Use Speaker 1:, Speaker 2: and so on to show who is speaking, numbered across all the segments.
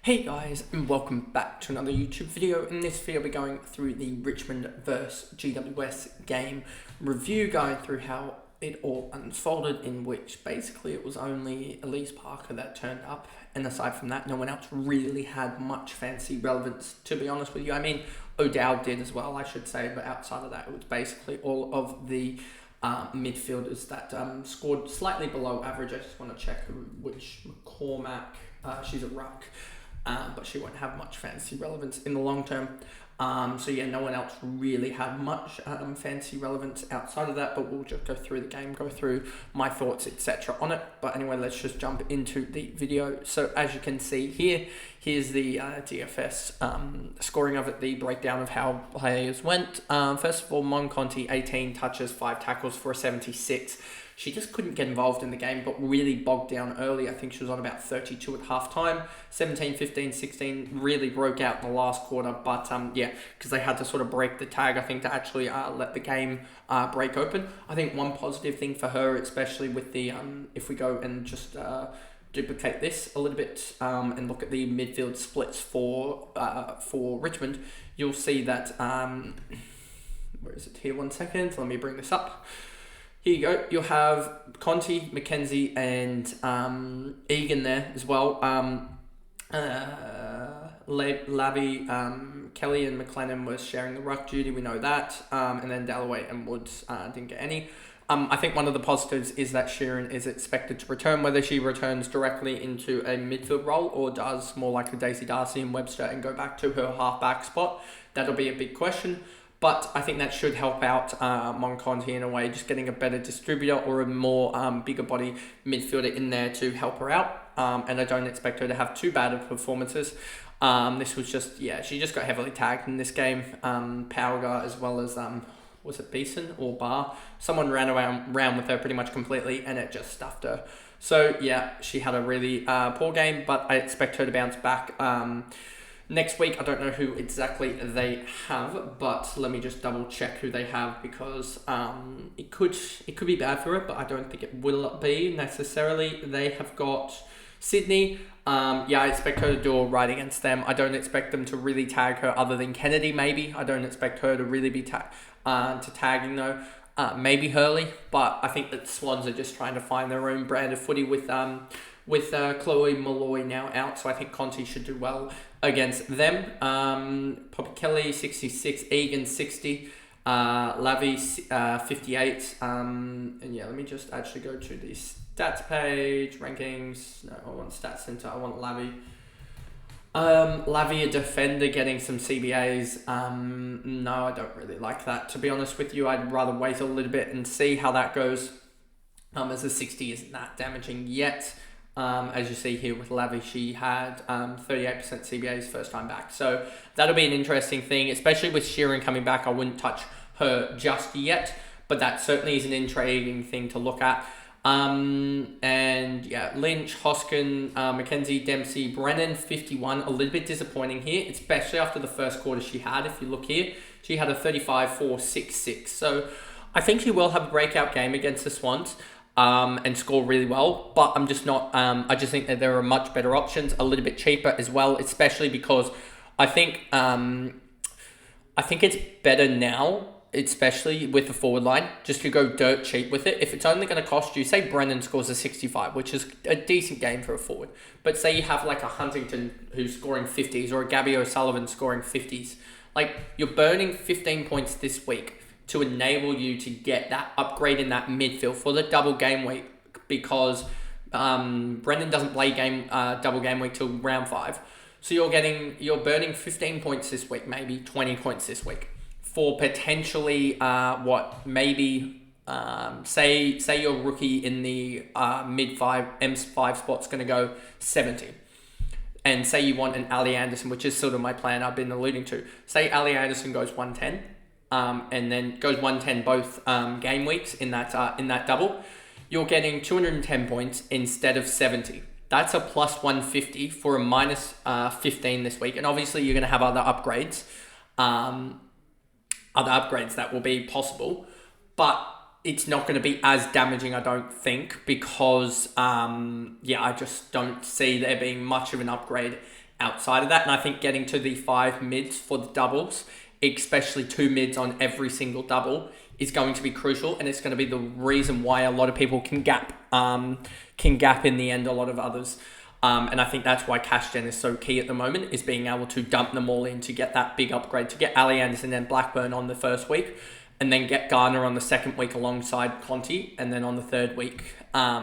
Speaker 1: Hey guys, and welcome back to another YouTube video. In this video, we're going through the Richmond vs GWS game review, going through how it all unfolded, in which basically it was only Elise Parker that turned up, and aside from that, no one else really had much fancy relevance, to be honest with you. I mean, O'Dowd did as well, I should say, but outside of that, it was basically all of the midfielders that scored slightly below average. I just want to check which McCormack, she's a ruck. But she won't have much fancy relevance in the long term. So yeah, no one else really had much fancy relevance outside of that, but we'll just go through the game, go through my thoughts, etc. on it. But anyway, let's just jump into the video. So as you can see here, here's the DFS scoring of it, the breakdown of how players went. First of all, Mon Conti, 18 touches, 5 tackles for a 76. She just couldn't get involved in the game, but really bogged down early. I think she was on about 32 at halftime. 17, 15, 16 really broke out in the last quarter. But yeah, because they had to sort of break the tag, I think, to actually let the game break open. I think one positive thing for her, especially with the, if we go and just duplicate this a little bit and look at the midfield splits for Richmond, you'll see that, where is it here? 1 second, let me bring this up. Here you go. You'll have Conti, Mackenzie, and Egan there as well. Lavy, Kelly, and McLennan was sharing the ruck duty. We know that. And then Dalloway and Woods didn't get any. I think one of the positives is that Sheeran is expected to return. Whether she returns directly into a midfield role or does more like a Daisy Darcy and Webster and go back to her halfback spot, that'll be a big question. But I think that should help out Mon Conti in a way, just getting a better distributor or a more bigger body midfielder in there to help her out. And I don't expect her to have too bad of performances. This was just, yeah, she just got heavily tagged in this game. Powergar as well as, was it Beeson or Barr? Someone ran around with her pretty much completely and it just stuffed her. So yeah, she had a really poor game, but I expect her to bounce back. Next week, I don't know who exactly they have, but let me just double check who they have, because it could be bad for it, but I don't think it will be necessarily. They have got Sydney. Yeah, I expect her to do all right against them. I don't expect them to really tag her other than Kennedy, maybe. I don't expect her to really be tagging though. Maybe Hurley, but I think that Swans are just trying to find their own brand of footy with Chloe Malloy now out, so I think Conti should do well against them. Poppy Kelly, 66, Egan, 60, Lavy, 58, and yeah, let me just actually go to the stats page, rankings. No, I want stats center, I want Lavy. Lavy, a defender, getting some CBAs. No, I don't really like that, to be honest with you. I'd rather wait a little bit and see how that goes, as a 60 isn't that damaging yet. As you see here with Lavy, she had 38% CBAs first time back. So that'll be an interesting thing, especially with Sheeran coming back. I wouldn't touch her just yet, but that certainly is an intriguing thing to look at. And yeah, Lynch, Hoskin, Mackenzie, Dempsey, Brennan, 51. A little bit disappointing here, especially after the first quarter she had. If you look here, she had a 35-4-6-6. So I think she will have a breakout game against the Swans. And score really well, but I'm just not, I just think that there are much better options, a little bit cheaper as well, especially because I think it's better now, especially with the forward line, just to go dirt cheap with it. If it's only going to cost you, say Brennan scores a 65, which is a decent game for a forward, but say you have like a Huntington who's scoring 50s or a Gabby O'Sullivan scoring 50s, like you're burning 15 points this week to enable you to get that upgrade in that midfield for the double game week, because Brendan doesn't play double game week till round 5. So you're burning 15 points this week, maybe 20 points this week for potentially say your rookie in the mid-5, M5 spot's going to go 70. And say you want an Ali Anderson, which is sort of my plan I've been alluding to. Say Ali Anderson goes 110. And then goes 110 both game weeks in that double, you're getting 210 points instead of 70. That's a plus 150 for a minus 15 this week. And obviously you're going to have other upgrades that will be possible. But it's not going to be as damaging, I don't think, because, I just don't see there being much of an upgrade outside of that. And I think getting to the 5 mids for the doubles, especially 2 mids on every single double, is going to be crucial. And it's going to be the reason why a lot of people can gap in the end, a lot of others. And I think that's why cash gen is so key at the moment, is being able to dump them all in to get that big upgrade, to get Ali Anderson and Blackburn on the first week, and then get Gardner on the second week alongside Conti, and then on the third week,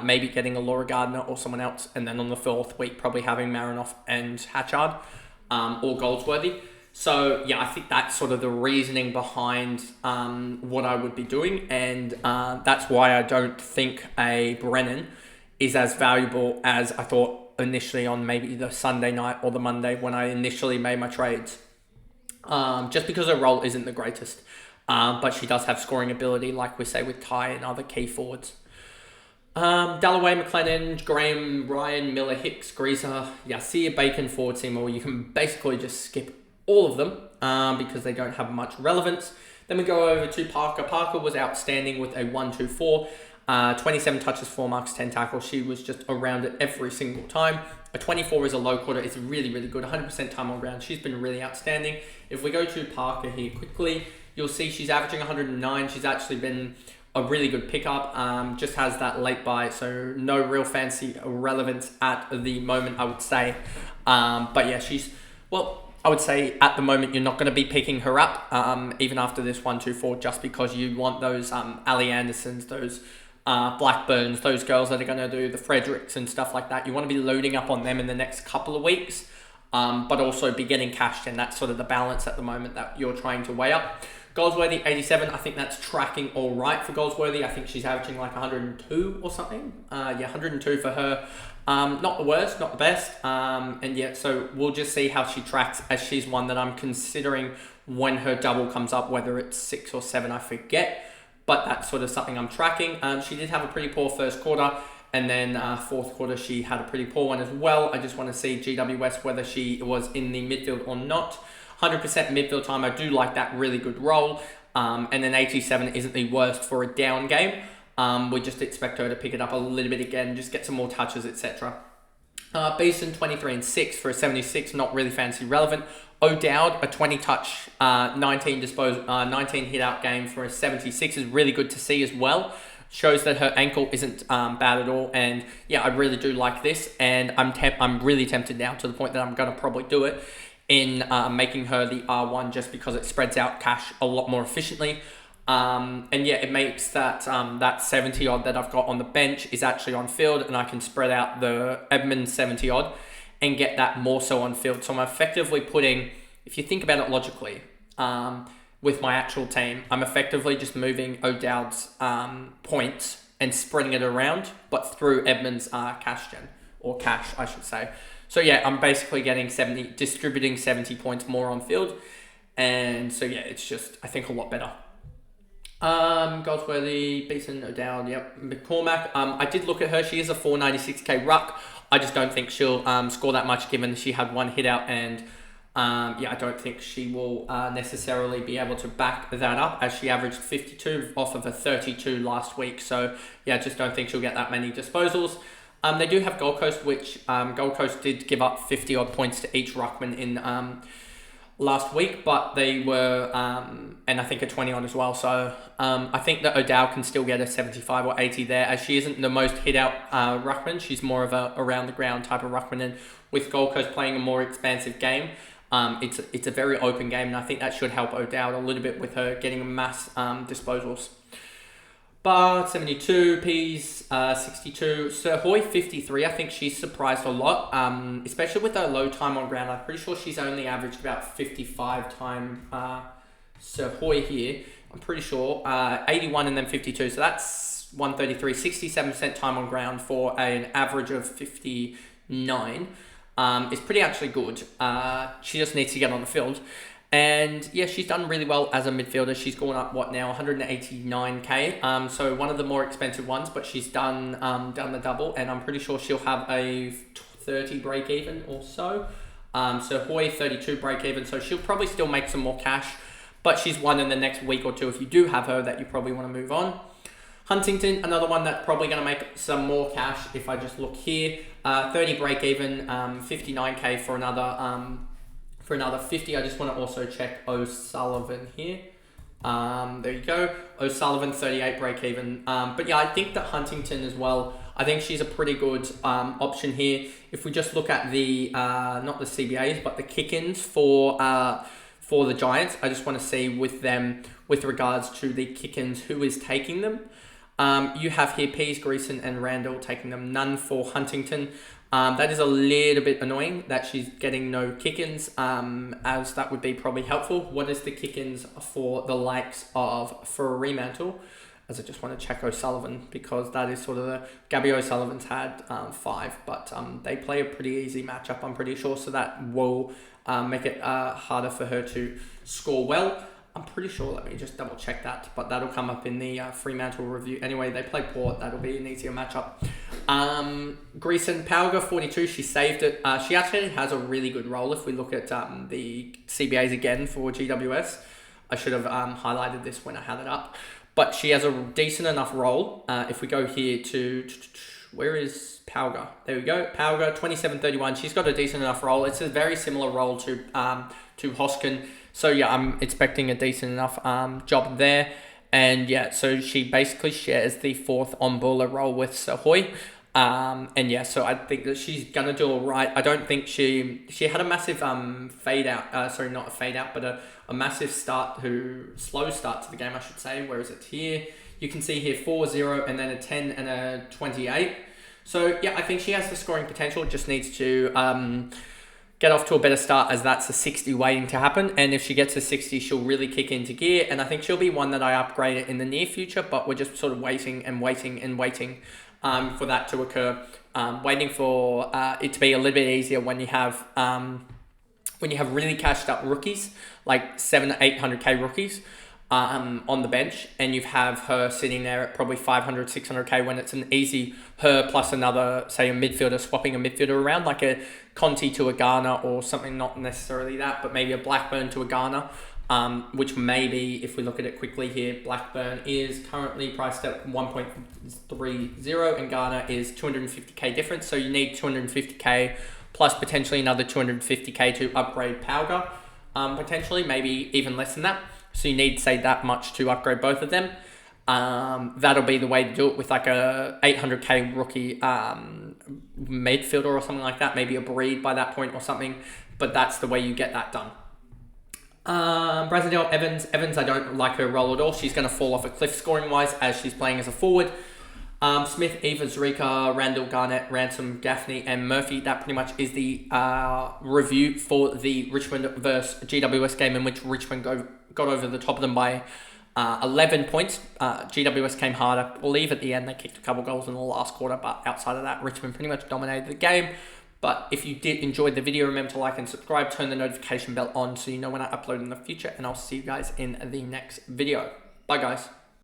Speaker 1: maybe getting a Laura Gardner or someone else, and then on the fourth week, probably having Marinoff and Hatchard or Goldsworthy. So, I think that's sort of the reasoning behind what I would be doing, and that's why I don't think a Brennan is as valuable as I thought initially on maybe the Sunday night or the Monday when I initially made my trades. Just because her role isn't the greatest. But she does have scoring ability, like we say with Ty and other key forwards. Dalloway, McLennan, Graham, Ryan, Miller, Hicks, Greaser, Yasir, Bacon, Ford, Seymour. You can basically just skip all of them because they don't have much relevance. Then we go over to Parker. Parker was outstanding with a 1-2-4. 27 touches, 4 marks, 10 tackles. She was just around it every single time. A 24 is a low quarter. It's really, really good. 100% time on ground. She's been really outstanding. If we go to Parker here quickly, you'll see she's averaging 109. She's actually been a really good pickup. Just has that late buy, so no real fancy relevance at the moment, I would say. But yeah, I would say at the moment you're not going to be picking her up, even after this 1-2-4, just because you want those Ali Andersons, those Blackburns, those girls that are going to do the Fredericks and stuff like that. You want to be loading up on them in the next couple of weeks, but also be getting cashed in. That's sort of the balance at the moment that you're trying to weigh up. Goldsworthy, 87. I think that's tracking all right for Goldsworthy. I think she's averaging like 102 or something. 102 for her. Not the worst, not the best. So we'll just see how she tracks, as she's one that I'm considering when her double comes up, whether it's 6 or 7, I forget. But that's sort of something I'm tracking. She did have a pretty poor first quarter, and then fourth quarter she had a pretty poor one as well. I just want to see GWS whether she was in the midfield or not. 100% midfield time, I do like that really good role. And then 87 isn't the worst for a down game. We just expect her to pick it up a little bit again, just get some more touches, etc. Beeson, 23 and 6 for a 76, not really fancy relevant. O'Dowd, a 20 touch, 19 hit out game for a 76 is really good to see as well. Shows that her ankle isn't bad at all, and I really do like this, and I'm really tempted now to the point that I'm going to probably do it in making her the R1, just because it spreads out cash a lot more efficiently. It makes that 70 odd that I've got on the bench is actually on field, and I can spread out the Edmonds 70 odd and get that more so on field. So I'm effectively putting, if you think about it logically, with my actual team, I'm effectively just moving O'Dowd's points and spreading it around, but through Edmonds cash gen, or cash, I should say. So I'm basically getting distributing 70 points more on field. And so it's just, I think, a lot better. Goldsworthy, Beeson, O'Dowd, McCormack. I did look at her. She is a 496k ruck. I just don't think she'll score that much, given she had one hit out, and I don't think she will necessarily be able to back that up, as she averaged 52 off of a 32 last week. So I just don't think she'll get that many disposals. They do have Gold Coast, which Gold Coast did give up 50 odd points to each ruckman in last week, but they were, and I think a 20 on as well. So I think that O'Dowd can still get a 75 or 80 there, as she isn't the most hit out ruckman. She's more of a around the ground type of ruckman, and with Gold Coast playing a more expansive game, it's a very open game, and I think that should help O'Dowd a little bit with her getting mass disposals. Bard, 72, Peas, 62. Sir Hoy, 53. I think she's surprised a lot, especially with her low time on ground. I'm pretty sure she's only averaged about 55 time Sir Hoy here. I'm pretty sure. 81 and then 52. So that's 133. 67% time on ground for an average of 59. It's pretty actually good. She just needs to get on the field. And she's done really well as a midfielder. She's gone up, 189k. So one of the more expensive ones, but she's done the double, and I'm pretty sure she'll have a 30 break even or so. So Hoy, 32 break even, so she'll probably still make some more cash, but she's one in the next week or two if you do have her that you probably want to move on. Huntington, another one that's probably going to make some more cash if I just look here. 30 break even, 59k for another 50. I just want to also check O'Sullivan here. There you go. O'Sullivan, 38 break even. But yeah, I think that Huntington as well, I think she's a pretty good option here. If we just look at the, not the CBAs, but the kick-ins for the Giants, I just want to see with them, with regards to the kick-ins, who is taking them. You have here Pease, Greason, and Randall taking them. None for Huntington. That is a little bit annoying that she's getting no kick-ins, as that would be probably helpful. What is the kick-ins for the likes of Fremantle? As I just want to check O'Sullivan, because that is sort of the... Gabby O'Sullivan's had 5, but they play a pretty easy matchup, I'm pretty sure, so that will make it harder for her to score well. I'm pretty sure, let me just double check that, but that'll come up in the Fremantle review. Anyway, they play Port, that'll be an easier matchup. Greason, Pauga, 42, she saved it. She actually has a really good role if we look at the CBAs again for GWS. I should have highlighted this when I had it up. But she has a decent enough role. If we go here to... Where is Pauga? There we go. Pauga, 27-31. She's got a decent enough role. It's a very similar role to Hoskin. So yeah, I'm expecting a decent enough job there. And yeah, so she basically shares the 4th on-baller role with Sahoy. And yeah, so I think that she's going to do all right. I don't think she had a massive fade out. Sorry, not a fade out, but a massive slow start to the game, I should say. Where is it here? You can see here 4-0 and then a 10 and a 28. So yeah, I think she has the scoring potential. Just needs to get off to a better start, as that's a 60 waiting to happen. And if she gets a 60, she'll really kick into gear. And I think she'll be one that I upgrade in the near future, but we're just sort of waiting for that to occur. Waiting for it to be a little bit easier when you have really cashed up rookies, like 700 to 800k rookies on the bench, and you have her sitting there at probably 500, 600k, when it's an easy her plus another, say a midfielder, swapping a midfielder around, like a Conti to a Garner or something, not necessarily that, but maybe a Blackburn to a Garner. Which maybe, if we look at it quickly here, Blackburn is currently priced at 1.30 and Garner is 250k difference. So you need 250k plus potentially another 250k to upgrade Pauga. Potentially, maybe even less than that. So you need, say, that much to upgrade both of them. That'll be the way to do it, with like a 800k rookie midfielder or something like that. Maybe a Breed by that point or something. But that's the way you get that done. Brazdell Evans, I don't like her role at all. She's going to fall off a cliff scoring-wise, as she's playing as a forward. Smith, Evers, Rika, Randall, Garnett, Ransom, Gaffney, and Murphy. That pretty much is the review for the Richmond versus GWS game, in which Richmond got over the top of them by 11 points. GWS came harder. I believe at the end they kicked a couple goals in the last quarter, but outside of that, Richmond pretty much dominated the game. But if you did enjoy the video, remember to like and subscribe, turn the notification bell on so you know when I upload in the future, and I'll see you guys in the next video. Bye guys.